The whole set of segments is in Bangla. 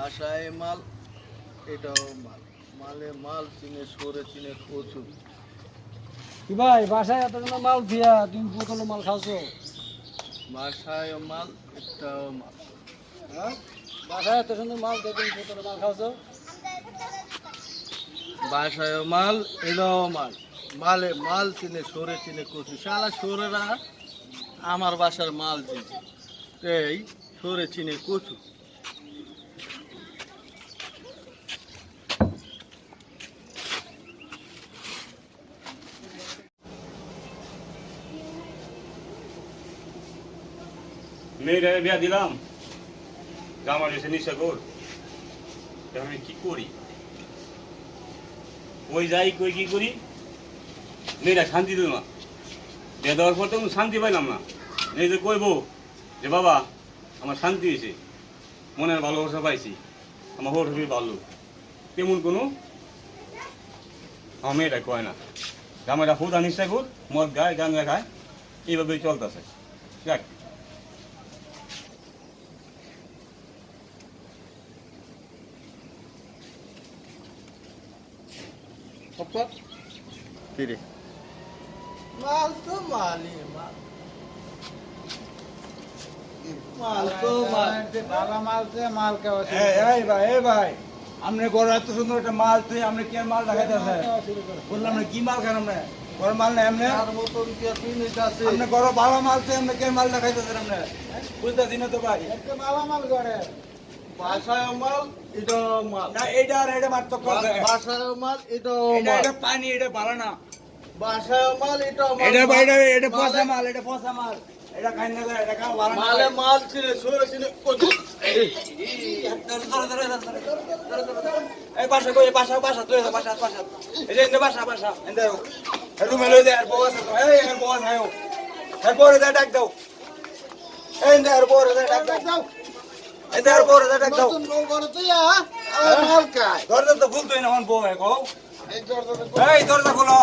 বাসায় মাল, এটাও মাল। মালে মাল চিনে সরে চিনে কচু। কি ভাই বাসায় এত সুন্দর মাল দিয়া তুমি বোতলে মাল খাওছো? বাসায় মাল, এটাও মাল। হ্যাঁ বাসায় এত সুন্দর মাল দিয়ে তুমি বোতলে মাল খাওছো? বাসায় মাল, এটাও মাল। মালে মাল চিনে সরে চিনে কচু। সারা সরেরা আমার বাসার মাল চিনে, এই সরে চিনে কচু। মেয়েরা বিয়া দিলাম, জামার এসে নিশা কর, আমি কি করি? ওই যাই কই কি করি, মেয়েরা শান্তি দিল না। বিয়ে দেওয়ার পর তো শান্তি পাইলাম না। এই যে কইবো যে বাবা আমার শান্তি হয়েছে, মনের ভালোবাসা পাইছি, আমার হোট হবি ভালো, তেমন কোনো আমার মেয়েটা কয় না। জামাইটা ফুদা নিশা কর, মদ গায়, গাঙ্গা খায়, এইভাবেই চলতেছে। দেখ কিরে মাল তো মালই মাল, মাল তো মাল। ভালো মাল দিয়ে মাল খাওয়া। এই ভাই এই ভাই আপনি গরু এত সুন্দর একটা মাল তুই আপনি কি মাল দেখাইতেছে? বললাম না কি মাল খান আপনি? গরু মাল না এমনি তার মতন কি আর জিনিস আছে? আপনি গরু ভালো মাল তুই আপনি কি মাল দেখাইতেছেন আপনি? বুঝতেছি না তো ভাই। একটা ভালো মাল করে বাসায় মাল, এটাও মাল। না এইটা আর এটা মাত্র কথা। বাসায় মাল, এটাও এটা মাল। এটা পানি এটা ভালো না। বাসায় মাল, এটাও মাল। এটা ভাই এটা পচা মালে- মাল এটা পচা মাল। এটা খাই না এটা খাওয়া ভালো না। মালে মাল ছিঁড়ে সরে চিনে কচু। এই বাসা কই বাসা বাসা তুই বাসা বাসা এই যে বাসা বাসা এন্ডা রুমে লই দে আর বস এই আর বস আয়ো আর পরে দা ডাক দাও এই এন্ডা আর পরে দা ডাক দাও এন্ডা আর পরে দা ডাক দাও নতুন বউ করো তুই, আর মাল খায়। দরজা তো খুলতোই না মন বউ গো এই দরজাটা এই দরজা খুলো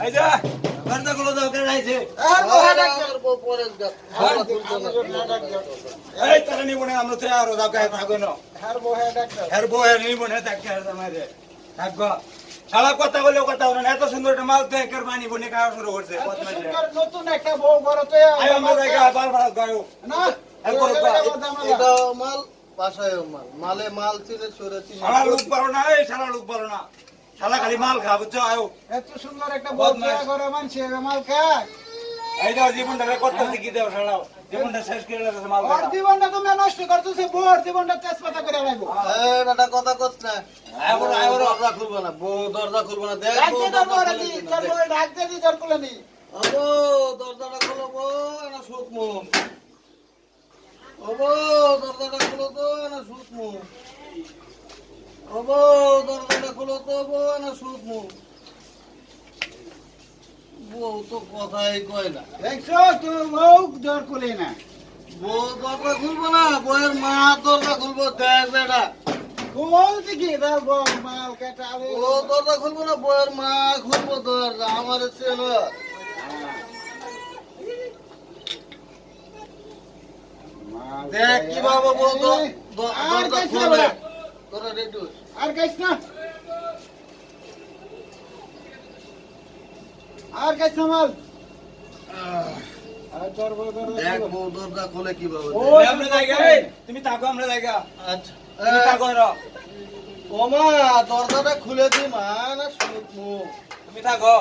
এই যা দরজা খুলো দাও কে আইছে আর বউ ডাক আর বউ পরে ডাক। আর খুলতো না। এই তারা নিব না আমরা তো আর দাও কে থাকো না আর বউ ডাক দাও। আর বউ নিব না তাকে আর আমারে থাকবো শালা কথা বলে কথা বলে এত সুন্দর একটা মাল তো একের বানি বনে খাওয়া শুরু করছে নতুন একটা বউ করো তুই, আই আমরা জায়গা বারবার গায়ো না আর করো এটাও মাল, বাসায়ও মাল। মালে মাল চিনে সরে চিনে শালা লোক কচু। পারো না এই শালা লোক পারো না শালা খালি মাল খা বুঝছো আয়ো এত সুন্দর একটা বউ করে মানুষ মাল খায়। এই দাও জীবনটা করতে শিখি দাও শালা জীবনটা শেষ করে দিতে মাল খা জীবনটা তুমি নষ্ট করতেছে, বউর জীবনটা তেজপাতা করে রাখবো। বেটা কথা কস না, দরজা খুলবো না, বউ দরজা খুলবো না। দেখ বউ দরজা খুলে দিই, তোর বউ ডাকতে দি, তোর খুলে নি। ওগো দরজাটা খুলো গো, না শুকমু। ওগো দরজাটা খুলো তো, না শুকমু। ওগো দরজাটা খুলো তো গো, না শুকমু। বউ তো কথাই কয় না। দেখছো তুই লোক জোর করে না বউ দরজা খুলবো না, বউয়ের মা দরজা খুলবো। দেখ বেটা, বলতে কি দাও বল মাল কেটা ও দরজা খুলবো না, বউয়ের মা খুলবো দরজা। আমার ছিল দেখ কিভাবে বউ দরজা খুলবে। তোরা রেডি আর গাইছ না আর গাইছ না মাল আর তোর বড় দেখ বউ দরজা খুলে কিভাবে। আমরা জায়গা তুমি থাকো আমরা জায়গা আচ্ছা তুমি থাকো র ও মা দরজাটা খুলে দি মা, না শুকমু। তুমি থাকো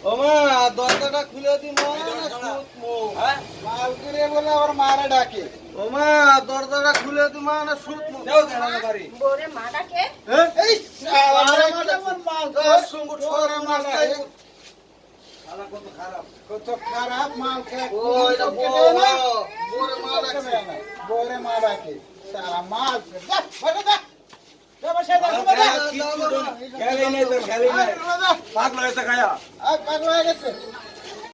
ও মা দরজাটা খুলে দি মা, না শুকমু। হ্যাঁ মাল করে বলে আবার মারে ডাকে। ও মা দরজাটা খুলে দি মা, না শুকমু। যাও জানা বাড়ি বোরে মা ডাকে এই শালা আমার মাল তোর সঙ্গ ছোড়ে মাল খাই। শালা কত খারাপ মাল খায় ওই না বোরে মাল আছে। বরে মা ডাকে সারা মাল যা বাজা যা যা বসে যা খেলে নাই তো খেলে নাই পাগল হয়েছে খায়া আর পাগল হয়ে গেছে।